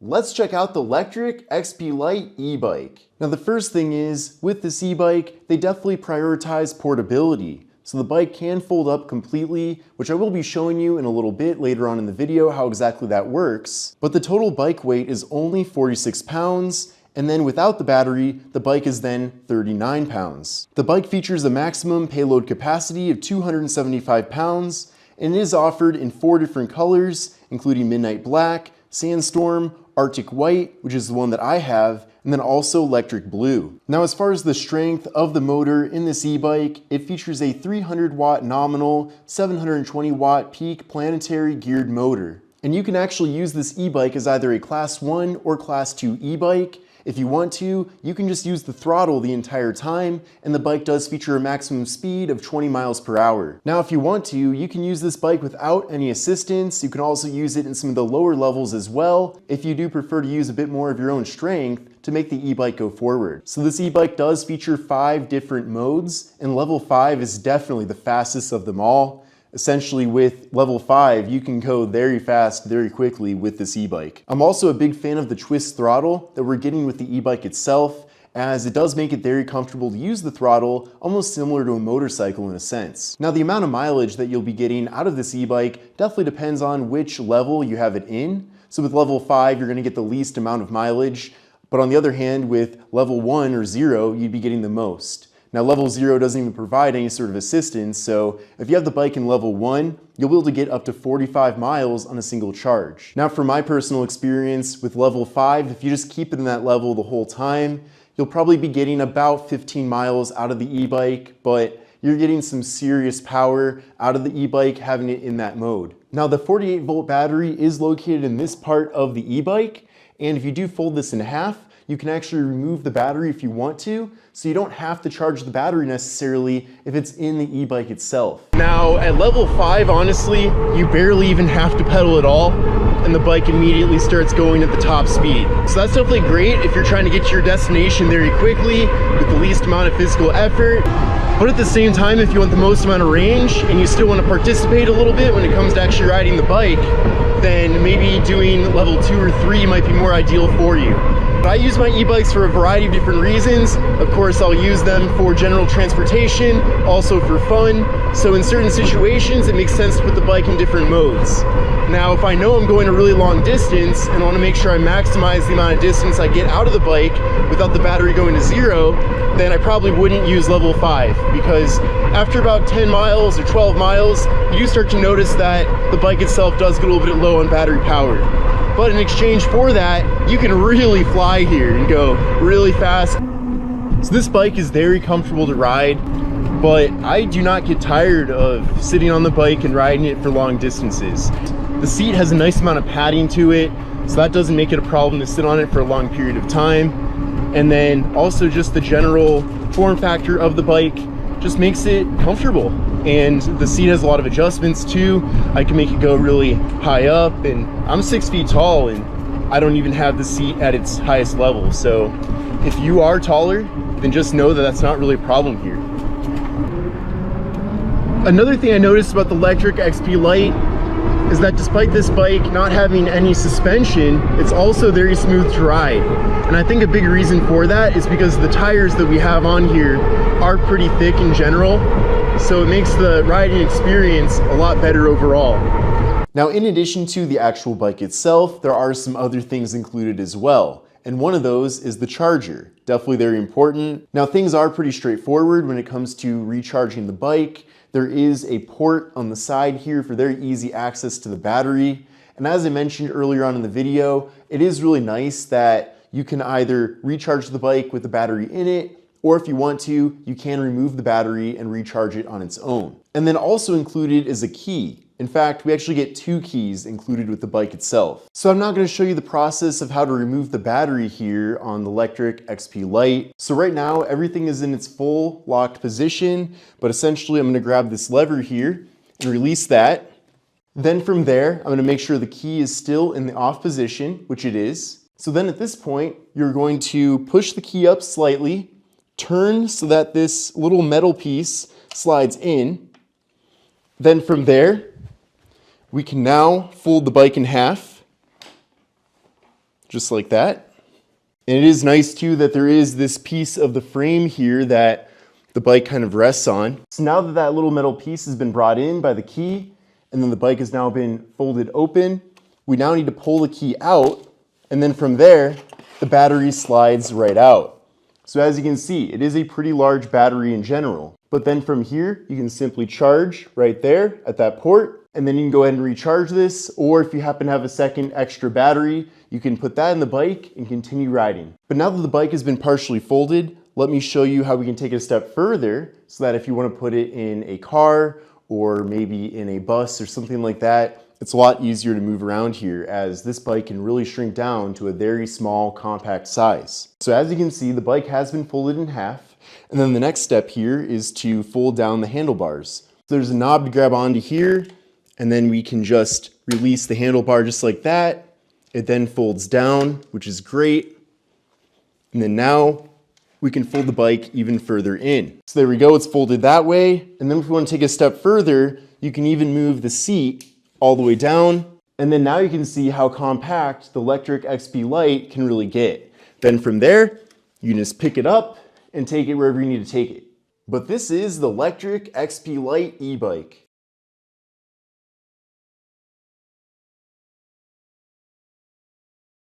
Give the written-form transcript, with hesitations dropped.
let's check out the Lectric XP Lite e-bike. Now the first thing is, with this e-bike, they definitely prioritize portability. So the bike can fold up completely, which I will be showing you in a little bit later on in the video how exactly that works. But the total bike weight is only 46 pounds, and then without the battery, the bike is then 39 pounds. The bike features a maximum payload capacity of 275 pounds, and it is offered in 4 different colors, including Midnight Black, Sandstorm, Arctic White, which is the one that I have, and then also Electric Blue. Now as far as the strength of the motor in this e-bike, it features a 300 watt nominal, 720 watt peak planetary geared motor. And you can actually use this e-bike as either a Class 1 or Class 2 e-bike. If you want to, you can just use the throttle the entire time, and the bike does feature a maximum speed of 20 miles per hour. Now, if you want to, you can use this bike without any assistance. You can also use it in some of the lower levels as well, if you do prefer to use a bit more of your own strength to make the e-bike go forward. So this e-bike does feature 5 different modes, and level 5 is definitely the fastest of them all. Essentially with level 5, you can go very fast, very quickly with this e-bike. I'm also a big fan of the twist throttle that we're getting with the e-bike itself, as it does make it very comfortable to use the throttle, almost similar to a motorcycle in a sense. Now the amount of mileage that you'll be getting out of this e-bike definitely depends on which level you have it in. So with level 5, you're gonna get the least amount of mileage, but on the other hand, with level 1 or 0, you'd be getting the most. Now level 0 doesn't even provide any sort of assistance, so if you have the bike in level 1, you'll be able to get up to 45 miles on a single charge. Now from my personal experience with level 5, if you just keep it in that level the whole time, you'll probably be getting about 15 miles out of the e-bike, but you're getting some serious power out of the e-bike having it in that mode. Now the 48 volt battery is located in this part of the e-bike, and if you do fold this in half, you can actually remove the battery if you want to, so you don't have to charge the battery necessarily if it's in the e-bike itself. Now at level 5, honestly, you barely even have to pedal at all, and the bike immediately starts going at the top speed. So that's definitely great if you're trying to get to your destination very quickly with the least amount of physical effort. But at the same time, if you want the most amount of range and you still want to participate a little bit when it comes to actually riding the bike, then maybe doing level 2 or 3 might be more ideal for you. I use my e-bikes for a variety of different reasons. Of course, I'll use them for general transportation, also for fun. So in certain situations, it makes sense to put the bike in different modes. Now, if I know I'm going a really long distance and I want to make sure I maximize the amount of distance I get out of the bike without the battery going to 0, then I probably wouldn't use level 5, because after about 10 miles or 12 miles, you do start to notice that the bike itself does get a little bit low on battery power. But in exchange for that, you can really fly here and go really fast. So this bike is very comfortable to ride, but I do not get tired of sitting on the bike and riding it for long distances. The seat has a nice amount of padding to it, so that doesn't make it a problem to sit on it for a long period of time. And then also just the general form factor of the bike just makes it comfortable. And the seat has a lot of adjustments too. I can make it go really high up, and I'm 6 feet tall and I don't even have the seat at its highest level. So if you are taller, then just know that that's not really a problem here. Another thing I noticed about the Lectric XP Lite is that despite this bike not having any suspension, it's also very smooth to ride. And I think a big reason for that is because the tires that we have on here are pretty thick in general, so it makes the riding experience a lot better overall. Now, in addition to the actual bike itself, there are some other things included as well. And one of those is the charger. Definitely very important. Now, things are pretty straightforward when it comes to recharging the bike. There is a port on the side here for very easy access to the battery. And as I mentioned earlier on in the video, it is really nice that you can either recharge the bike with the battery in it, or if you want to, you can remove the battery and recharge it on its own. And then also included is a key. In fact, we actually get 2 keys included with the bike itself. So I'm not going to show you the process of how to remove the battery here on the Lectric XP Lite. So right now, everything is in its full locked position, but essentially I'm going to grab this lever here and release that. Then from there, I'm going to make sure the key is still in the off position, which it is. So then at this point, you're going to push the key up slightly, turn so that this little metal piece slides in. Then from there, we can now fold the bike in half, just like that. And it is nice too that there is this piece of the frame here that the bike kind of rests on. So now that that little metal piece has been brought in by the key, and then the bike has now been folded open, we now need to pull the key out, and then from there, the battery slides right out. So as you can see, it is a pretty large battery in general. But then from here, you can simply charge right there at that port, and then you can go ahead and recharge this, or if you happen to have a second extra battery, you can put that in the bike and continue riding. But now that the bike has been partially folded, let me show you how we can take it a step further so that if you want to put it in a car or maybe in a bus or something like that, it's a lot easier to move around here, as this bike can really shrink down to a very small, compact size. So as you can see, the bike has been folded in half, and then the next step here is to fold down the handlebars. So there's a knob to grab onto here, and then we can just release the handlebar just like that. It then folds down, which is great. And then now we can fold the bike even further in. So there we go, it's folded that way. And then if we want to take a step further, you can even move the seat all the way down. And then now you can see how compact the Lectric XP Lite can really get. Then from there, you can just pick it up and take it wherever you need to take it. But this is the Lectric XP Lite e-bike.